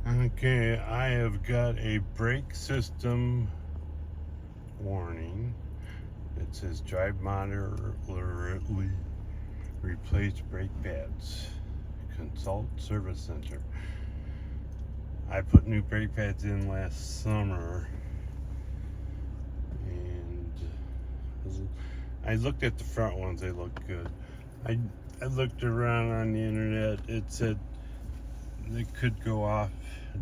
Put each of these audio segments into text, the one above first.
Okay, I have got a brake system warning. It says drive moderately, replace brake pads. Consult Service Center. I put new brake pads in last summer, and I looked at the front ones. They look good. I looked around on the internet. It said they could go off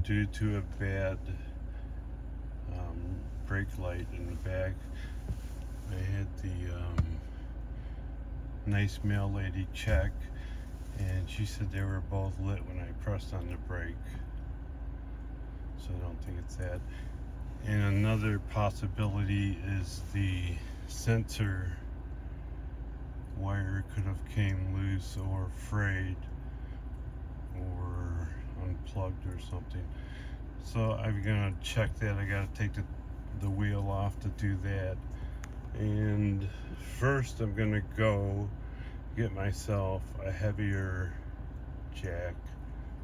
due to a bad brake light in the back. I had the nice mail lady check, and she said they were both lit when I pressed on the brake. So I don't think it's that. And another possibility is the sensor wire could have came loose or frayed or unplugged or something. So I'm gonna check that. I gotta take the wheel off to do that. And first I'm gonna go get myself a heavier jack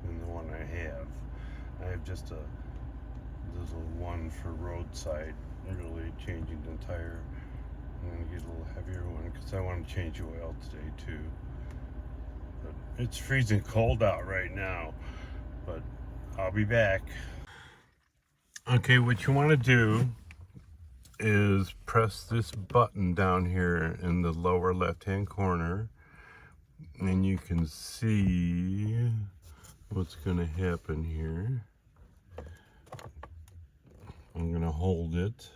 than the one I have. I have just a little one for roadside, really changing the tire. I'm gonna get a little heavier one because I want to change the oil today too. But it's freezing cold out right now, but I'll be back. Okay, what you want to do is press this button down here in the lower left hand corner, and you can see what's going to happen here. I'm going to hold it,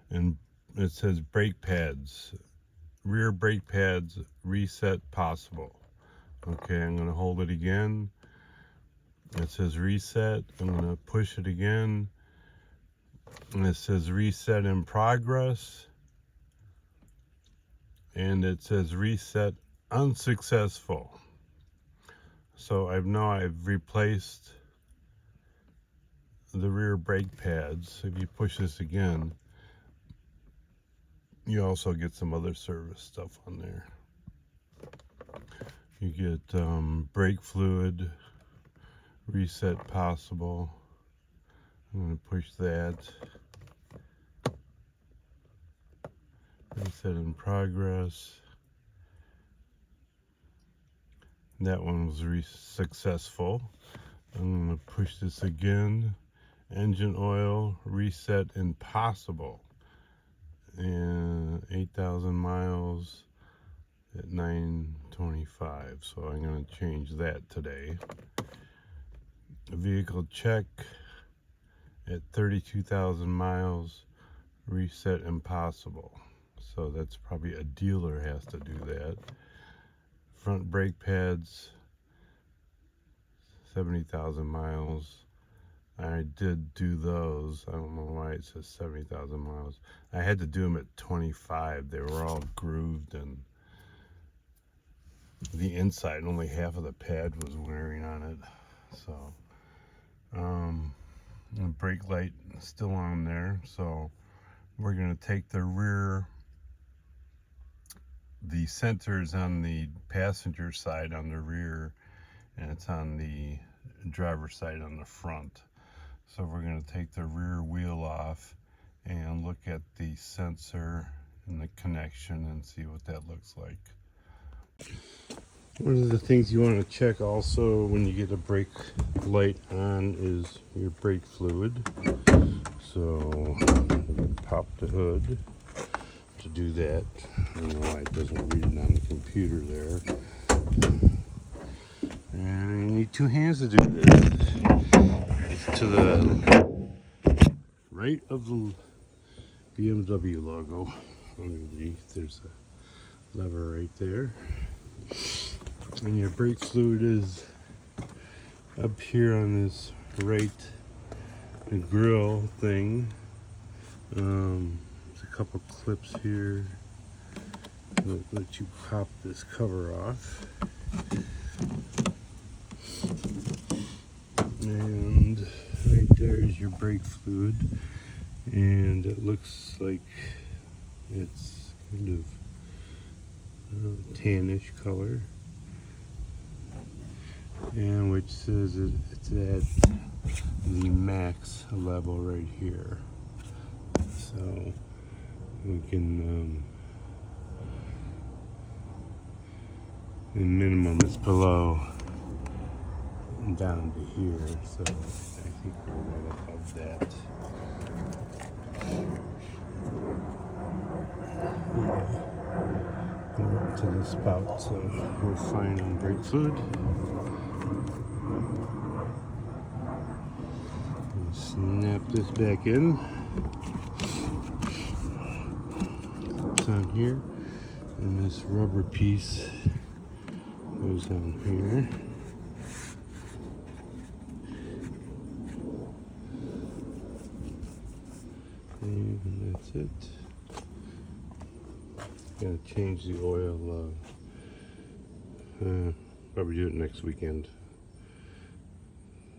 and it says brake pads, rear brake pads reset possible. Okay, I'm going to hold it again. It says reset. I'm going to push it again, and it says reset in progress, and it says reset unsuccessful. So I've replaced the rear brake pads. If you push this again, you also get some other service stuff on there. You get brake fluid, reset possible. I'm going to push that. Reset in progress. That one was successful. I'm going to push this again. Engine oil reset impossible. And 8,000 miles at 9:25. So I'm going to change that today. Vehicle check at 32,000 miles, reset impossible. So that's probably a dealer has to do that. Front brake pads, 70,000 miles. I did do those. I don't know why it says 70,000 miles. I had to do them at 25. They were all grooved, and the inside, only half of the pad was wearing on it. So the brake light is still on there. So we're going to take the rear, the sensors on the passenger side on the rear, and it's on the driver's side on the front. So we're going to take the rear wheel off and look at the sensor and the connection and see what that looks like. One of the things you want to check also when you get a brake light on is your brake fluid. So pop the hood to do that. I don't know why it doesn't read it on the computer there. And you need two hands to do this. It's to the right of the BMW logo underneath. There's a lever right there. And your brake fluid is up here on this right grill thing. There's a couple clips here that let you pop this cover off. And right there is your brake fluid, and it looks like it's kind of tannish color. and which says it's at the max level right here. So we can, the minimum is below and down to here, so I think we're right above that. Go up to the spout, so we're fine on brake fluid. We'll snap this back in. It's on here, and this rubber piece goes on here. And that's it. Gotta change the oil. Probably do it next weekend.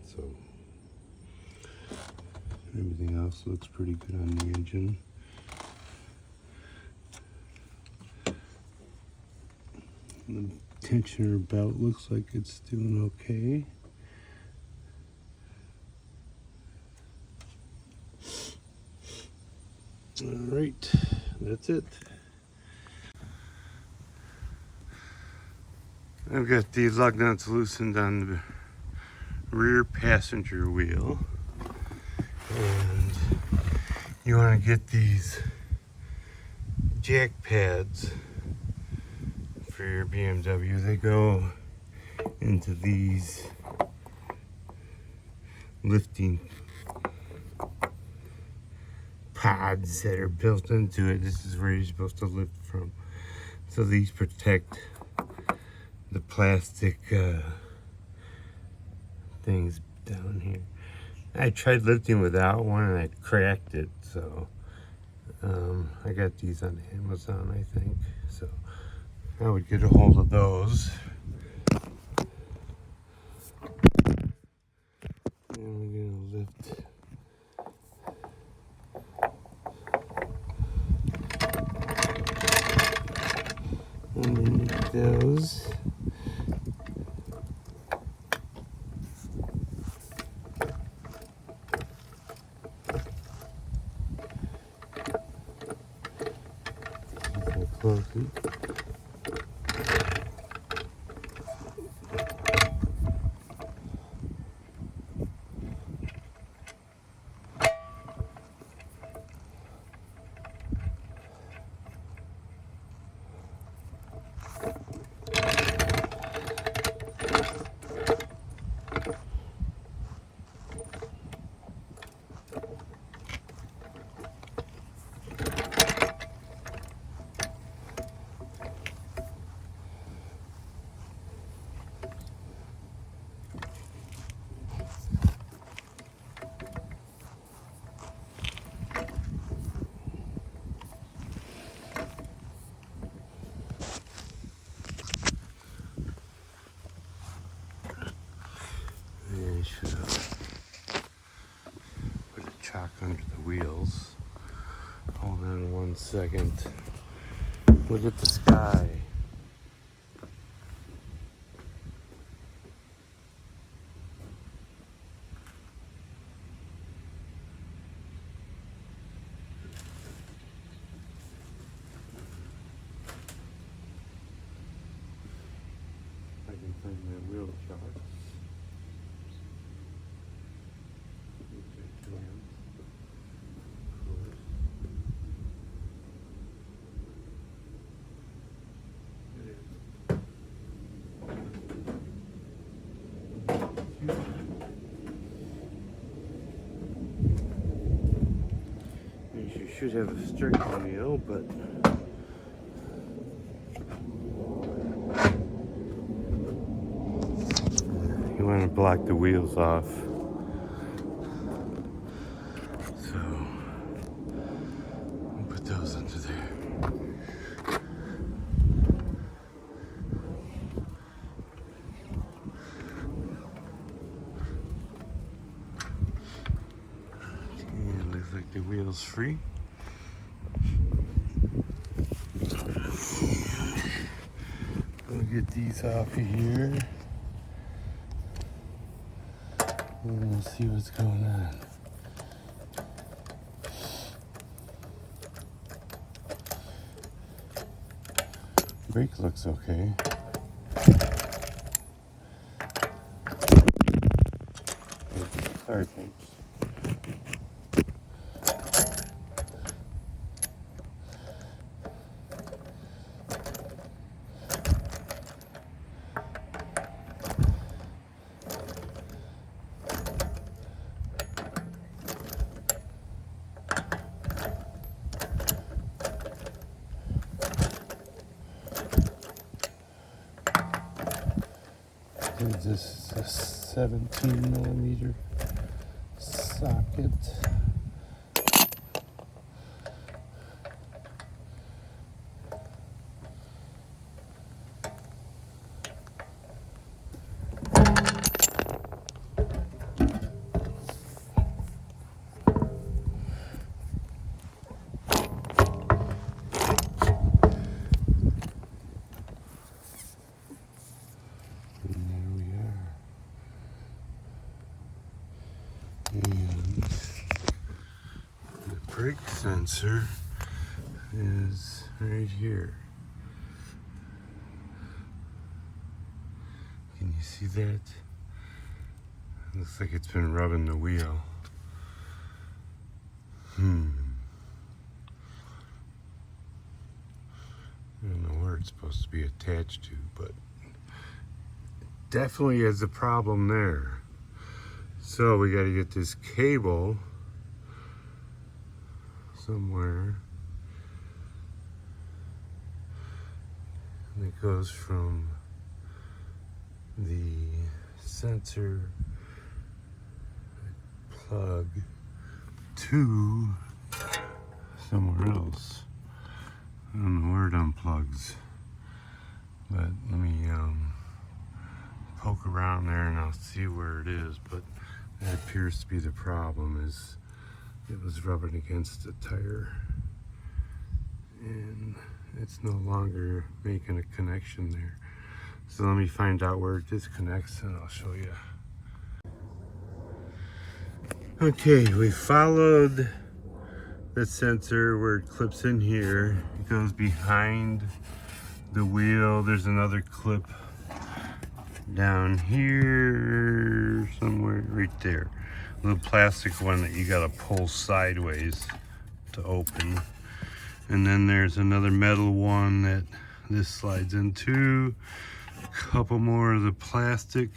So everything else looks pretty good on the engine. The tensioner belt looks like it's doing okay. All right, that's it. I've got the lug nuts loosened on the rear passenger wheel, and you want to get these jack pads for your BMW. They go into these lifting pods that are built into it. This is where you're supposed to lift from. So these protect the plastic things down here. I tried lifting without one and I cracked it, so I got these on Amazon, I think. So I would get a hold of those. And we're gonna lift underneath those. Close it. Should have put a chock under the wheels. Hold on 1 second. Look at the sky. I can find my wheel chocks. You should have a straight wheel, but you want to block the wheels off. So we'll put those under there. Okay, looks like the wheel's free. We'll get these off of here. see what's going on. Brake looks okay. Sorry, folks. This is a 17mm socket. And the brake sensor is right here. Can you see that? Looks like it's been rubbing the wheel. I don't know where it's supposed to be attached to, but definitely has a problem there. So we got to get this cable somewhere. And it goes from the sensor plug to somewhere else. I don't know where it unplugs, but let me poke around there and I'll see where it is. But that appears to be the problem, is it was rubbing against the tire and it's no longer making a connection there. So let me find out where it disconnects and I'll show you. Okay, we followed the sensor where it clips in here. It goes behind the wheel. There's another clip down here somewhere, right there. A little plastic one that you gotta pull sideways to open. And then there's another metal one that this slides into. A couple more of the plastic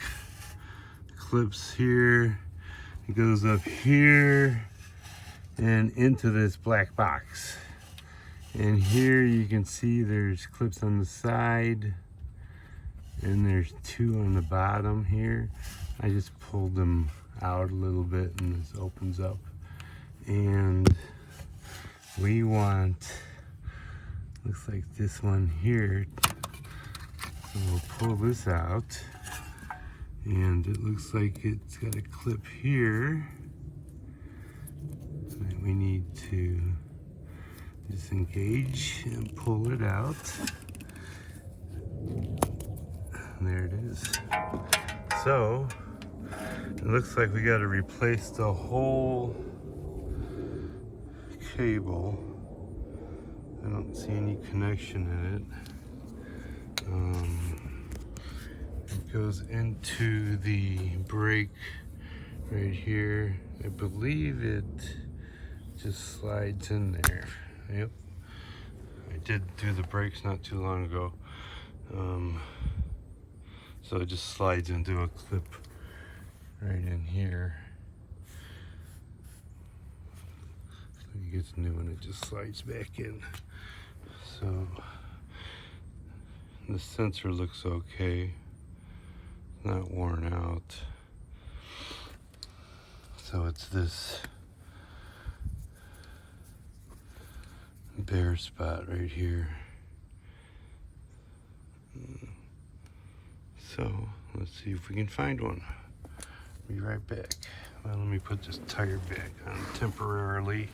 clips here. It goes up here and into this black box. And here you can see there's clips on the side and there's two on the bottom here. I just pulled them out a little bit and this opens up. And we want, looks like this one here. So we'll pull this out. And it looks like it's got a clip here that we need to disengage and pull it out. And there it is. So it looks like we got to replace the whole cable. I don't see any connection in it. It goes into the brake right here. I believe it just slides in there. Yep. I did do the brakes not too long ago. So it just slides into a clip right in here. So it gets new and it just slides back in. So the sensor looks okay. Not worn out. So it's this bare spot right here. So let's see if we can find one. Be right back. Well, let me put this tire back on temporarily,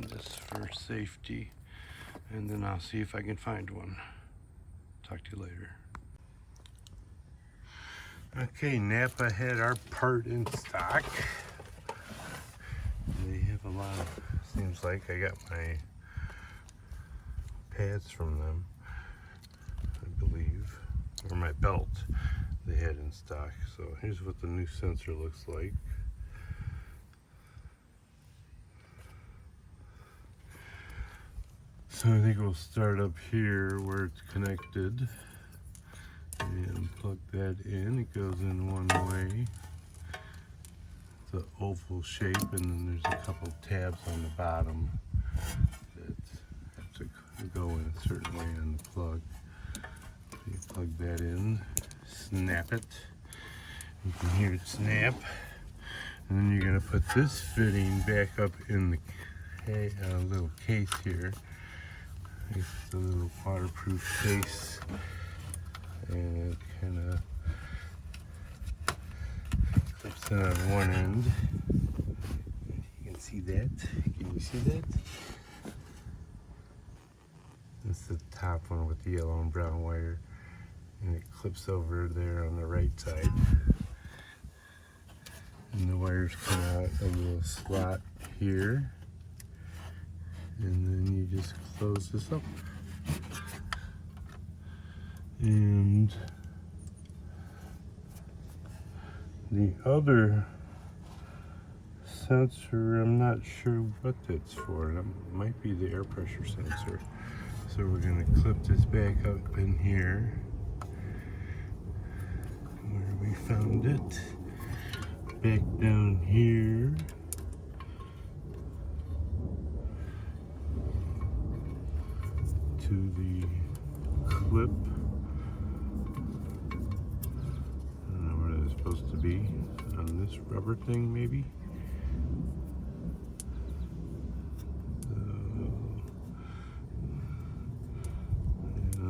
just for safety, and then I'll see if I can find one. Talk to you later. Okay, Napa had our part in stock. They have a lot of, seems like I got my pads from them, I believe, or my belt they had in stock. So here's what the new sensor looks like. So I think we'll start up here where it's connected and plug that in. It goes in one way. It's an oval shape, and then there's a couple tabs on the bottom that have to go in a certain way on the plug. So you plug that in, snap it. You can hear it snap. And then you're going to put this fitting back up in the little case here. It's a little waterproof case, and it kind of clips in on one end. You can see that. Can you see that? That's the top one with the yellow and brown wire, and it clips over there on the right side. And the wires come out a little slot here. And then you just close this up. And the other sensor, I'm not sure what that's for. It might be the air pressure sensor. So we're going to clip this back up in here where we found it. Back down here. To the clip. I don't know where that's supposed to be. On this rubber thing, maybe? I don't know. I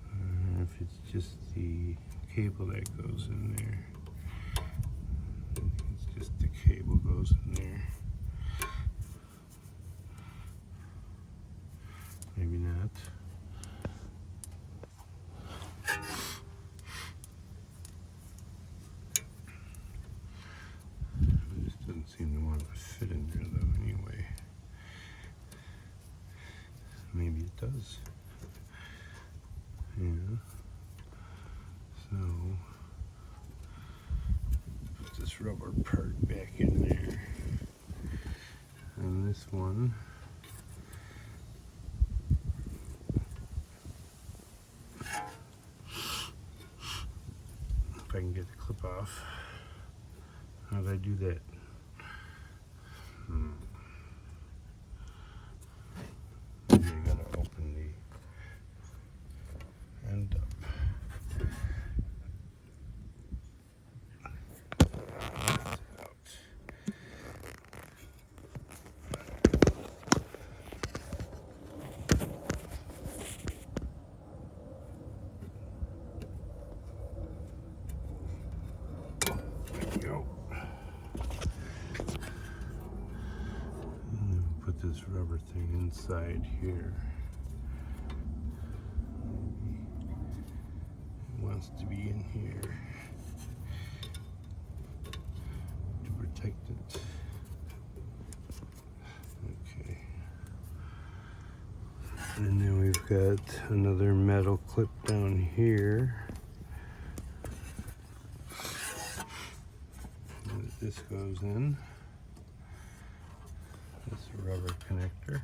don't know if it's just the cable that goes in there. It's just the cable goes in there. Maybe not. It just doesn't seem to want to fit in there though anyway. Maybe it does. Yeah. So put this rubber part back in there. And this one, if I can get the clip off. How did I do that? Maybe I gotta open the end up. This rubber thing inside here. It wants to be in here to protect it. Okay. And then we've got another metal clip down here. And this goes in. This rubber connector.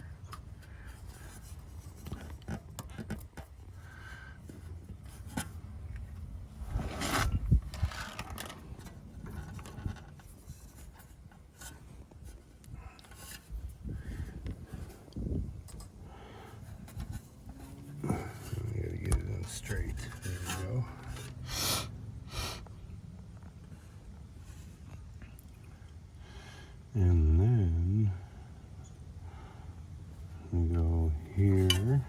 We gotta get it in straight. There we go. And then we go here,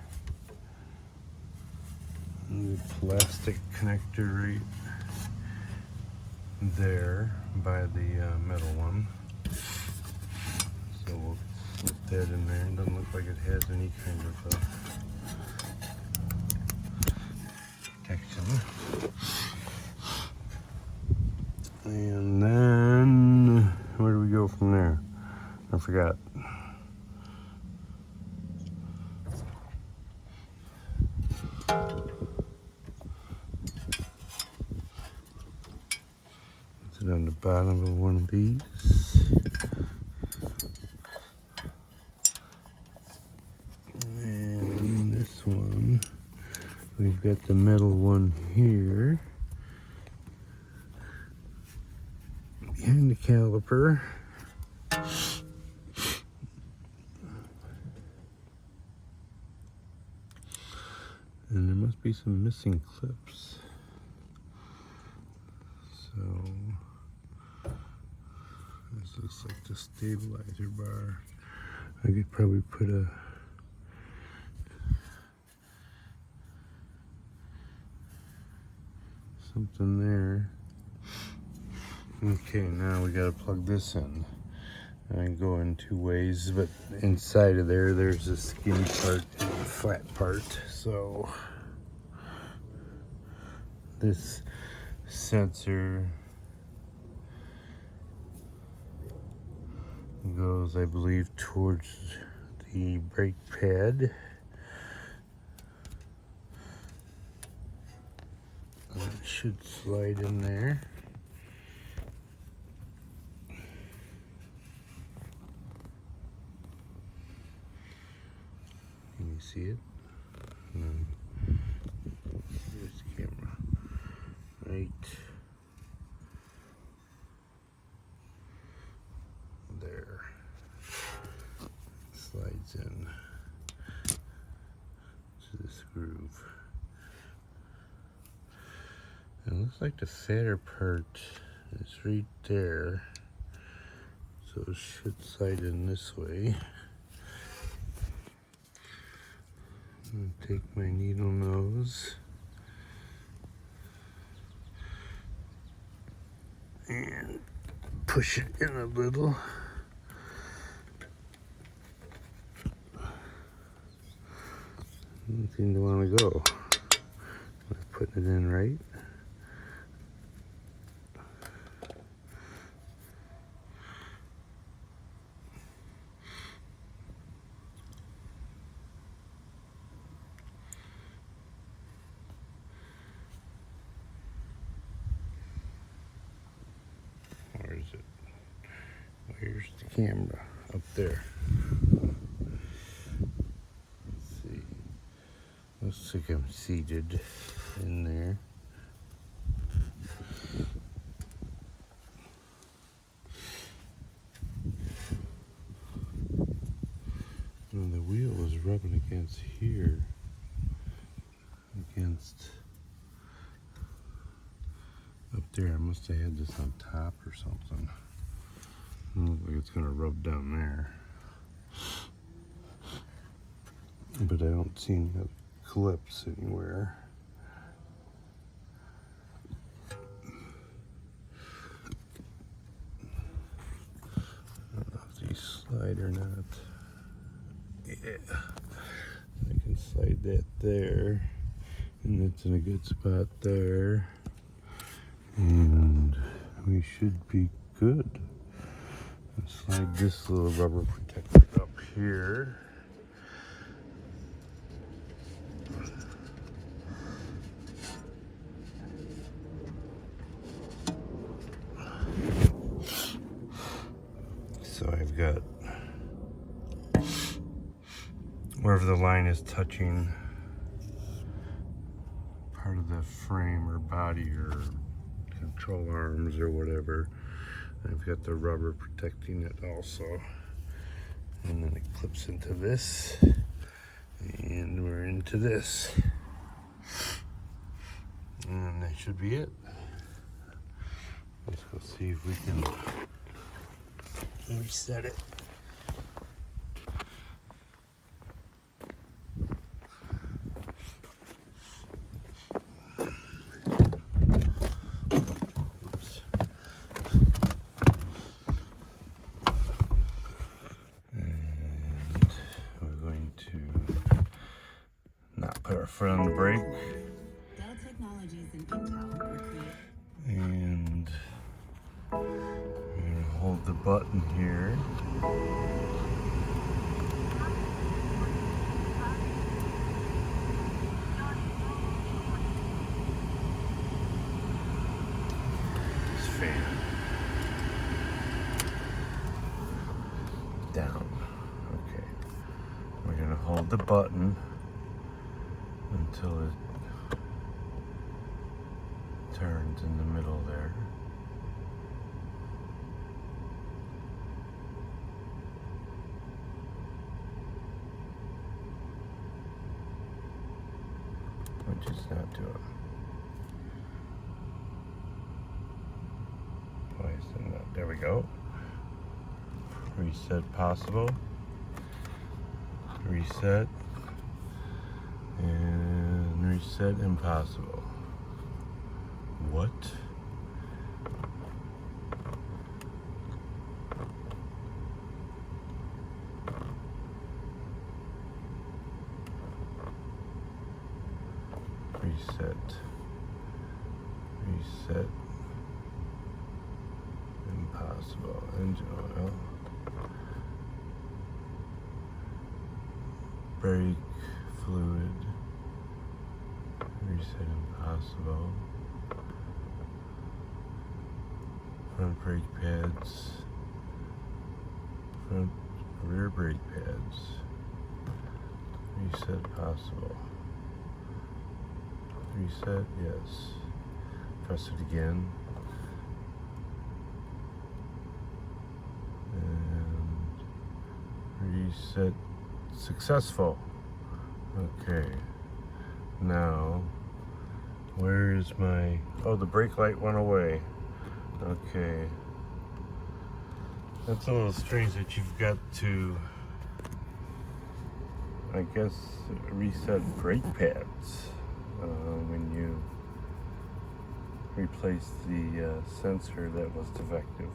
and the plastic connector right there by the metal one. So we'll slip that in there. It doesn't look like it has any kind of protection. And then, where do we go from there? I forgot. Put it on the bottom of one of these. And this one, we've got the metal one here. Behind the caliper. And there must be some missing clips. So this looks like the stabilizer bar. I could probably put something there. Okay, now we gotta plug this in. I can go in two ways, but inside of there, there's a skinny part and a flat part. So this sensor goes, I believe, towards the brake pad. And it should slide in there. Can you see it? Here's the camera. Right there. Slides in to this groove. It looks like the fatter part is right there. So it should slide in this way. I'm gonna take my needle nose and push it in a little. Doesn't seem to want to go. I'm putting it in right. Where is it? Where's the camera? Up there. Let's see. Looks like I'm seated in there. And the wheel is rubbing against here. Against up there. I must have had this on top or something. Looks like it's gonna rub down there. But I don't see any clips anywhere. I don't know if these slide or not. Yeah, I can slide that there, and it's in a good spot there, and we should be good. I'll slide this little rubber protector up here. So I've got wherever the line is touching part of the frame or body or control arms or whatever, I've got the rubber protecting it also. And then it clips into this, and we're into this. And that should be it. Let's go see if we can reset it. Oops. And we're going to not put our foot on the brake. And I'm gonna hold the button here. This fan down. Okay. We're gonna hold the button until it turns in the middle there. Which is not doing. Why is it not? There we go. Reset possible. Reset. And reset impossible. What? Reset. Reset. Impossible. Engine oil. Brake fluid. Reset impossible. Front brake pads. Front rear brake pads. Reset possible. Reset, yes. Press it again. And reset successful. Okay. Now, where is my, oh, the brake light went away. Okay. That's a little strange that you've got to, I guess, reset brake pads when you replace the sensor that was defective.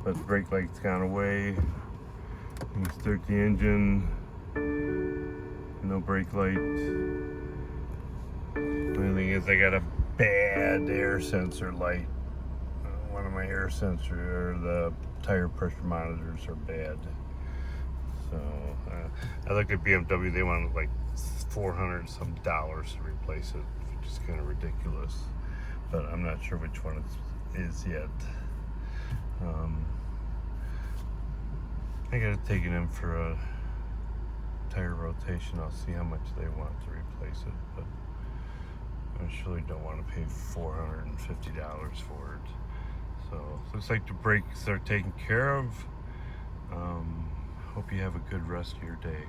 But the brake light's gone away. You start the engine, no brake light. The only thing is I got a bad air sensor light. One of my air sensor, the tire pressure monitors are bad. So I looked at BMW, they wanted like $400 some to replace it, which is kind of ridiculous. But I'm not sure which one it is yet. I gotta take it in for a tire rotation. I'll see how much they want to replace it, but I surely don't want to pay $450 for it. So looks like the brakes are taken care of. Hope you have a good rest of your day.